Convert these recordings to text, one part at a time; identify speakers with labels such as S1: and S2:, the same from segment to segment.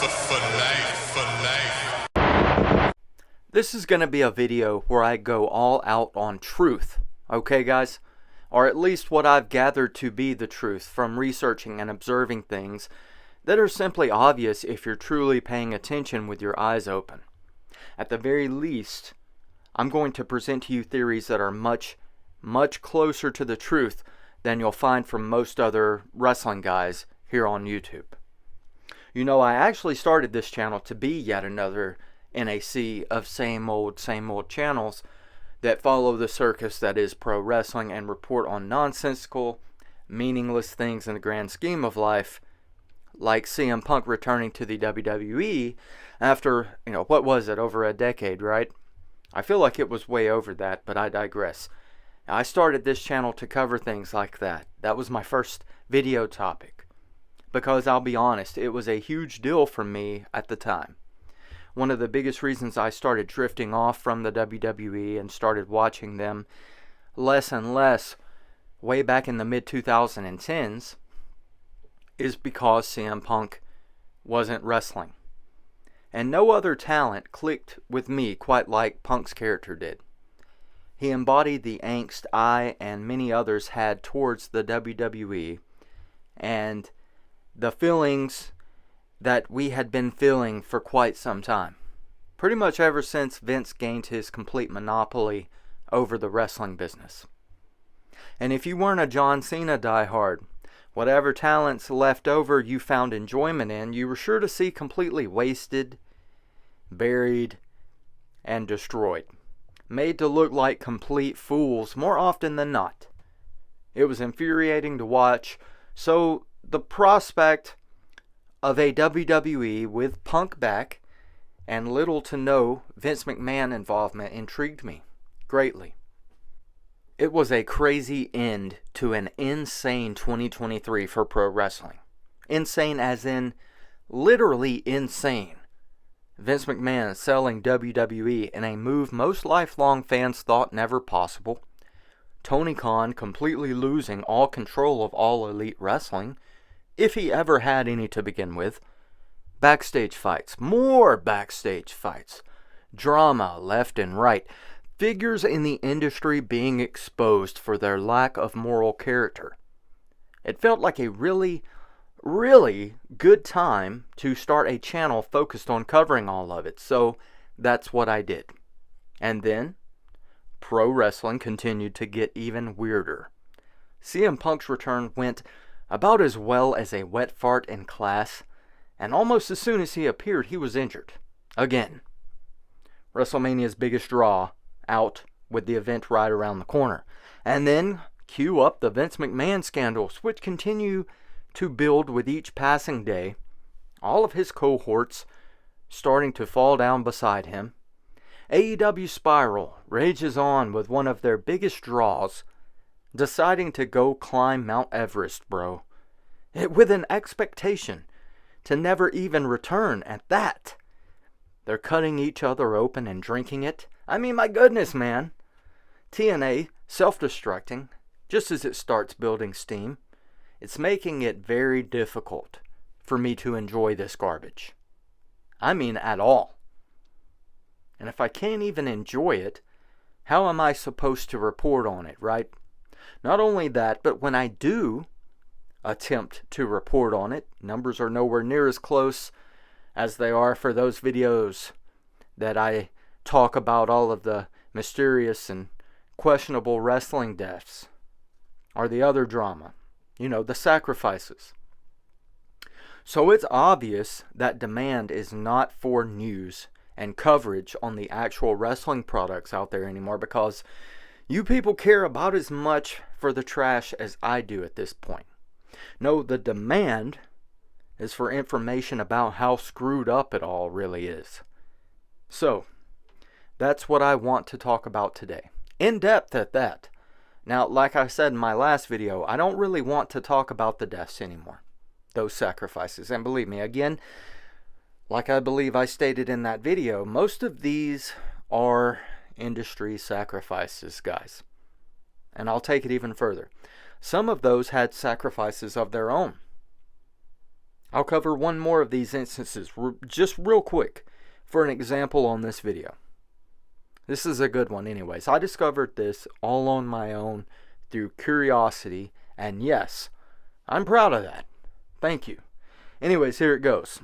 S1: For life.
S2: This is going to be a video where I go all out on truth, okay guys? Or at least what I've gathered to be the truth from researching and observing things that are simply obvious if you're truly paying attention with your eyes open. At the very least, I'm going to present to you theories that are much, much closer to the truth than you'll find from most other wrestling guys here on YouTube. You know, I actually started this channel to be yet another in a sea of same old channels that follow the circus that is pro wrestling and report on nonsensical, meaningless things in the grand scheme of life, like CM Punk returning to the WWE after, what was it, over a decade, right? I feel like it was way over that, but I digress. I started this channel to cover things like that. That was my first video topic. Because I'll be honest, it was a huge deal for me at the time. One of the biggest reasons I started drifting off from the WWE and started watching them less and less way back in the mid-2010s is because CM Punk wasn't wrestling. And no other talent clicked with me quite like Punk's character did. He embodied the angst I and many others had towards the WWE and the feelings that we had been feeling for quite some time. Pretty much ever since Vince gained his complete monopoly over the wrestling business. And if you weren't a John Cena diehard, whatever talents left over you found enjoyment in, you were sure to see completely wasted, buried, and destroyed. Made to look like complete fools more often than not. It was infuriating to watch, so the prospect of a WWE with Punk back and little to no Vince McMahon involvement intrigued me greatly. It was a crazy end to an insane 2023 for pro wrestling. Insane as in literally insane. Vince McMahon selling WWE in a move most lifelong fans thought never possible. Tony Khan completely losing all control of All Elite Wrestling, if he ever had any to begin with. Backstage fights, more backstage fights, drama left and right, figures in the industry being exposed for their lack of moral character. It felt like a really, really good time to start a channel focused on covering all of it, so that's what I did. And then, pro wrestling continued to get even weirder. CM Punk's return went about as well as a wet fart in class, and almost as soon as he appeared, he was injured. Again. WrestleMania's biggest draw out with the event right around the corner. And then, cue up the Vince McMahon scandals, which continue to build with each passing day. All of his cohorts starting to fall down beside him. AEW spiral rages on with one of their biggest draws, deciding to go climb Mount Everest, bro. With an expectation to never even return at that. They're cutting each other open and drinking it. I mean, my goodness, man. TNA self-destructing just as it starts building steam. It's making it very difficult for me to enjoy this garbage. I mean, at all. And if I can't even enjoy it, how am I supposed to report on it, right? Not only that, but when I do attempt to report on it, numbers are nowhere near as close as they are for those videos that I talk about all of the mysterious and questionable wrestling deaths, or the other drama, the sacrifices. So it's obvious that demand is not for news and coverage on the actual wrestling products out there anymore, because you people care about as much for the trash as I do at this point. No, the demand is for information about how screwed up it all really is. So, that's what I want to talk about today. In depth at that. Now, like I said in my last video, I don't really want to talk about the deaths anymore. Those sacrifices. And believe me, again, like I believe I stated in that video, most of these are industry sacrifices, guys. And I'll take it even further. Some of those had sacrifices of their own. I'll cover one more of these instances just real quick for an example on this video. This is a good one anyways. I discovered this all on my own through curiosity, and yes, I'm proud of that. Thank you. Anyways, here it goes.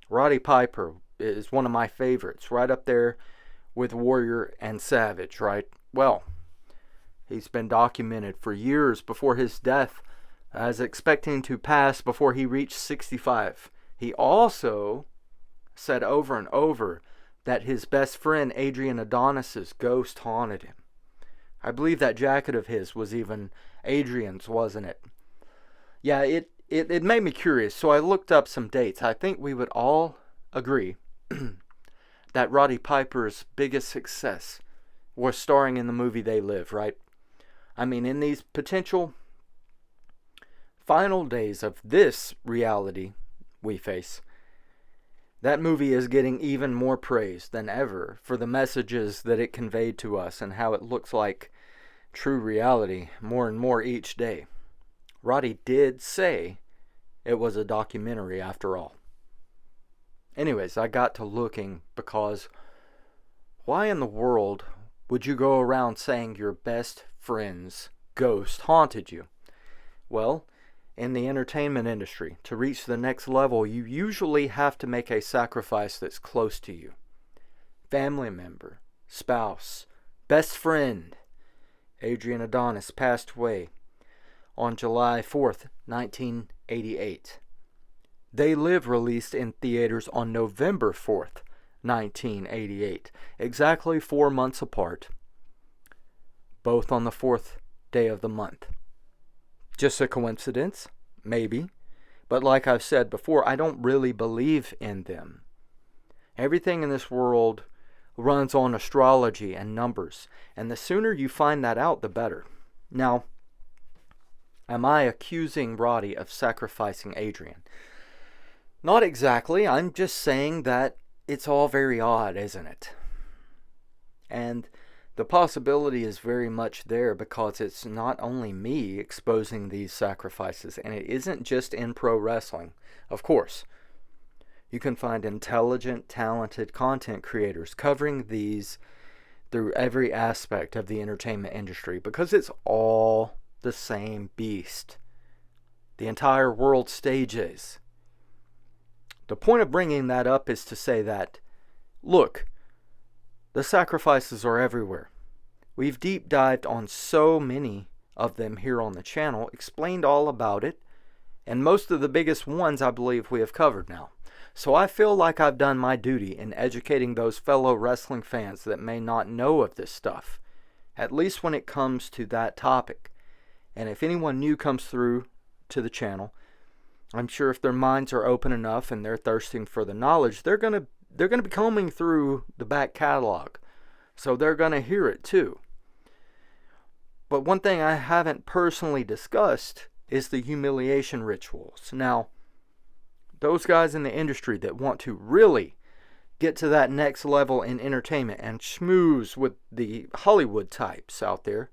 S2: Roddy Piper is one of my favorites, right up there with Warrior and Savage, right? Well, he's been documented for years before his death as expecting to pass before he reached 65. He also said over and over that his best friend Adrian Adonis's ghost haunted him. I believe that jacket of his was even Adrian's, wasn't it? Yeah, it made me curious, so I looked up some dates. I think we would all agree that Roddy Piper's biggest success was starring in the movie They Live, right? I mean, in these potential final days of this reality we face, that movie is getting even more praise than ever for the messages that it conveyed to us and how it looks like true reality more and more each day. Roddy did say it was a documentary after all. Anyways, I got to looking because why in the world would you go around saying your best friend's ghost haunted you? Well, in the entertainment industry, to reach the next level, you usually have to make a sacrifice that's close to you. Family member, spouse, best friend. Adrian Adonis passed away on July 4th, 1988. They Live released in theaters on November 4th, 1988, exactly 4 months apart, both on the 4th day of the month. Just a coincidence? Maybe. But like I've said before, I don't really believe in them. Everything in this world runs on astrology and numbers, and the sooner you find that out, the better. Now, am I accusing Roddy of sacrificing Adrian? Not exactly. I'm just saying that it's all very odd, isn't it? And the possibility is very much there because it's not only me exposing these sacrifices, and it isn't just in pro wrestling. Of course, you can find intelligent, talented content creators covering these through every aspect of the entertainment industry because it's all the same beast. The entire world stages. The point of bringing that up is to say that, look, the sacrifices are everywhere. We've deep dived on so many of them here on the channel, explained all about it, and most of the biggest ones I believe we have covered now. So I feel like I've done my duty in educating those fellow wrestling fans that may not know of this stuff, at least when it comes to that topic. And if anyone new comes through to the channel, I'm sure if their minds are open enough and they're thirsting for the knowledge, they're gonna be combing through the back catalog. So they're gonna hear it too. But one thing I haven't personally discussed is the humiliation rituals. Now, those guys in the industry that want to really get to that next level in entertainment and schmooze with the Hollywood types out there,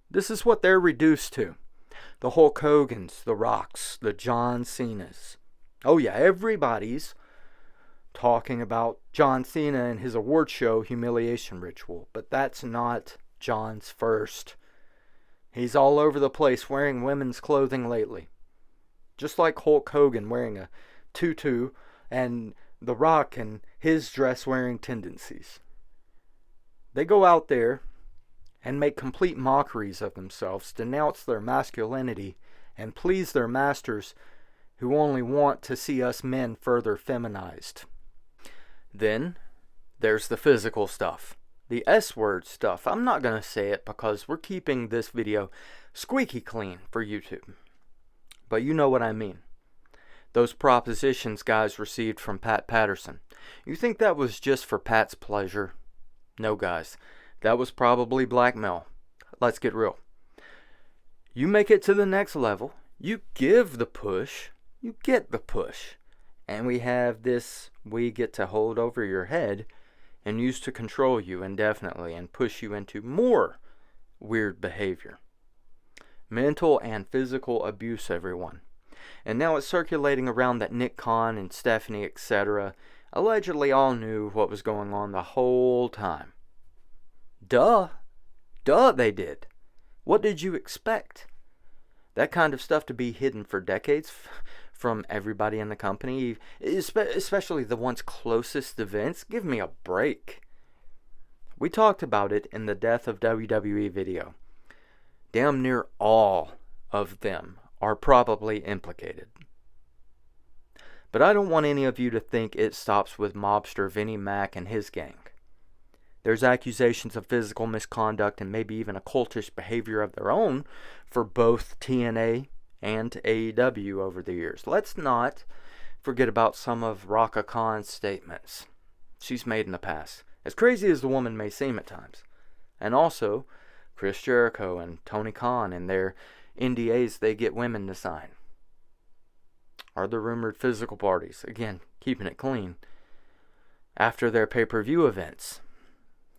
S2: this is what they're reduced to. The Hulk Hogans, the Rocks, the John Cenas. Oh yeah, everybody's talking about John Cena and his award show humiliation ritual, but that's not John's first. He's all over the place wearing women's clothing lately. Just like Hulk Hogan wearing a tutu and The Rock and his dress wearing tendencies. They go out there and make complete mockeries of themselves, denounce their masculinity, and please their masters who only want to see us men further feminized. Then, there's the physical stuff. The S-word stuff. I'm not going to say it because we're keeping this video squeaky clean for YouTube. But you know what I mean. Those propositions guys received from Pat Patterson. You think that was just for Pat's pleasure? No, guys. That was probably blackmail. Let's get real. You make it to the next level. You give the push. You get the push. And we have this we get to hold over your head and use to control you indefinitely and push you into more weird behavior. Mental and physical abuse, everyone. and now it's circulating around that Nick Khan and Stephanie, etc., allegedly all knew what was going on the whole time. Duh they did. What did you expect? That kind of stuff to be hidden for decades from everybody in the company, especially the ones closest to Vince? Give me a break. We talked about it in the Death of WWE video. Damn near all of them are probably implicated. But I don't want any of you to think it stops with mobster Vinnie Mac and his gang. There's accusations of physical misconduct and maybe even occultish behavior of their own for both TNA and AEW over the years. Let's not forget about some of Rhaka Khan's statements she's made in the past, as crazy as the woman may seem at times. And also, Chris Jericho and Tony Khan and their NDAs they get women to sign. Are the rumored physical parties, again, keeping it clean, after their pay-per-view events.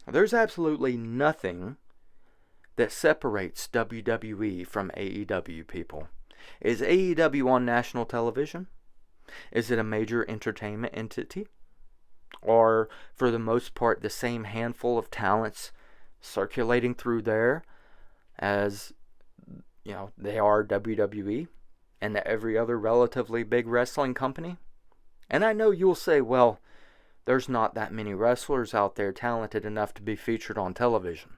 S2: There's absolutely nothing that separates WWE from AEW, people. Is AEW on national television? Is it a major entertainment entity? Or, for the most part, the same handful of talents circulating through there as, they are WWE and every other relatively big wrestling company? And I know you'll say, well, there's not that many wrestlers out there talented enough to be featured on television.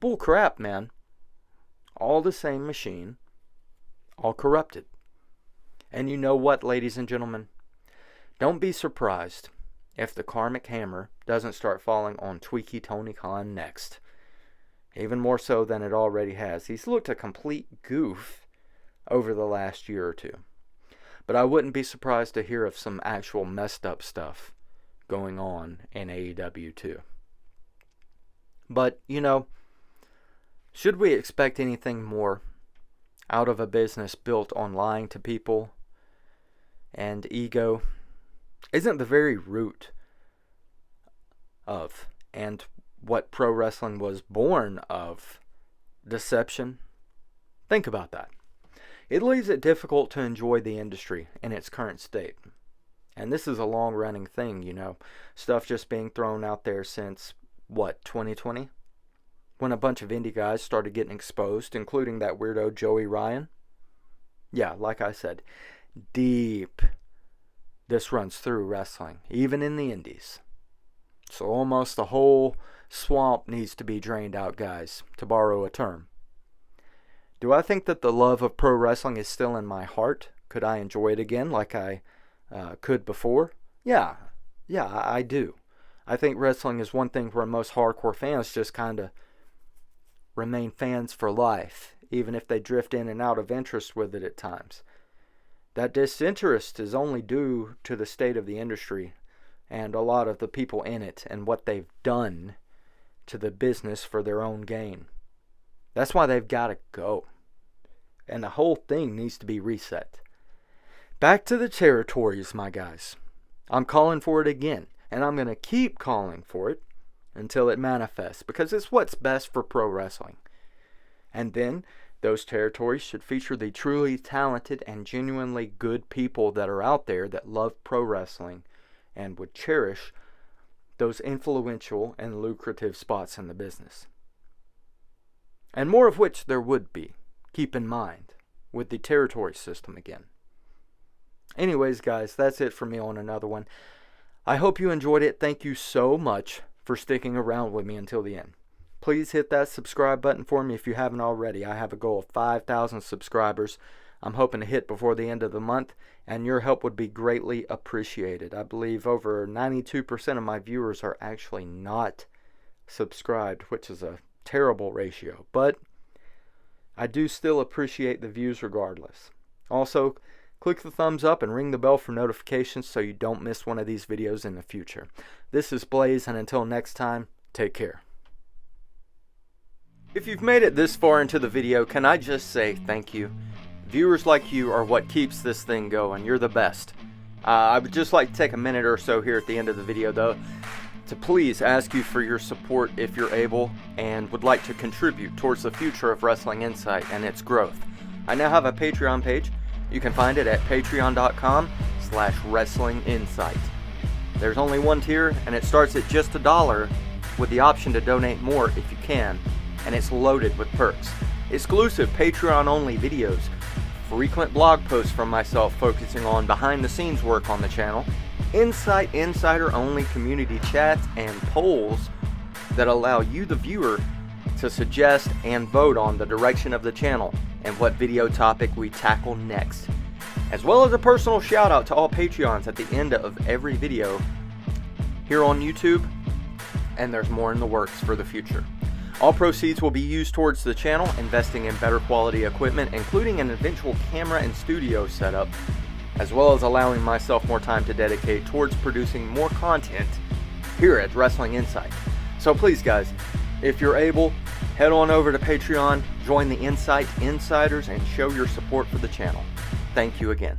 S2: Bull crap, man. All the same machine, all corrupted. And you know what, ladies and gentlemen? Don't be surprised if the karmic hammer doesn't start falling on Tweaky Tony Khan next. Even more so than it already has. He's looked a complete goof over the last year or two. But I wouldn't be surprised to hear of some actual messed up stuff going on in AEW too. But, should we expect anything more out of a business built on lying to people and ego? Isn't the very root of, and what pro wrestling was born of, deception? Think about that. It leaves it difficult to enjoy the industry in its current state. And this is a long-running thing, Stuff just being thrown out there since, 2020? When a bunch of indie guys started getting exposed, including that weirdo Joey Ryan. Yeah, like I said, deep this runs through wrestling, even in the indies. So almost the whole swamp needs to be drained out, guys, to borrow a term. Do I think that the love of pro wrestling is still in my heart? Could I enjoy it again like I could before? Yeah, I do. I think wrestling is one thing where most hardcore fans just kind of remain fans for life, even if they drift in and out of interest with it at times. That disinterest is only due to the state of the industry and a lot of the people in it and what they've done to the business for their own gain. That's why they've got to go. And the whole thing needs to be reset. Back to the territories, my guys. I'm calling for it again, and I'm going to keep calling for it until it manifests, because it's what's best for pro wrestling. And then, those territories should feature the truly talented and genuinely good people that are out there that love pro wrestling and would cherish those influential and lucrative spots in the business. And more of which there would be, keep in mind, with the territory system again. Anyways, guys, that's it for me on another one. I hope you enjoyed it. Thank you so much for sticking around with me until the end. Please hit that subscribe button for me if you haven't already. I have a goal of 5,000 subscribers I'm hoping to hit before the end of the month, and your help would be greatly appreciated. I believe over 92% of my viewers are actually not subscribed, which is a terrible ratio, but I do still appreciate the views regardless. Also, click the thumbs up and ring the bell for notifications so you don't miss one of these videos in the future. This is Blaze, and until next time, take care. If you've made it this far into the video, can I just say thank you? Viewers like you are what keeps this thing going. You're the best. I would just like to take a minute or so here at the end of the video, though, to please ask you for your support if you're able and would like to contribute towards the future of Wrestling Insight and its growth. I now have a Patreon page. You can find it at patreon.com/wrestlinginsight. There's only one tier, and it starts at just $1, with the option to donate more if you can, and it's loaded with perks. Exclusive Patreon-only videos, frequent blog posts from myself focusing on behind-the-scenes work on the channel, insider-only community chats, and polls that allow you, the viewer, to suggest and vote on the direction of the channel and what video topic we tackle next, as well as a personal shout out to all Patreons at the end of every video here on YouTube, and there's more in the works for the future. All proceeds will be used towards the channel, investing in better quality equipment, including an eventual camera and studio setup, as well as allowing myself more time to dedicate towards producing more content here at Wrestling Insight. So please guys, if you're able, head on over to Patreon, join the Insight Insiders, and show your support for the channel. Thank you again.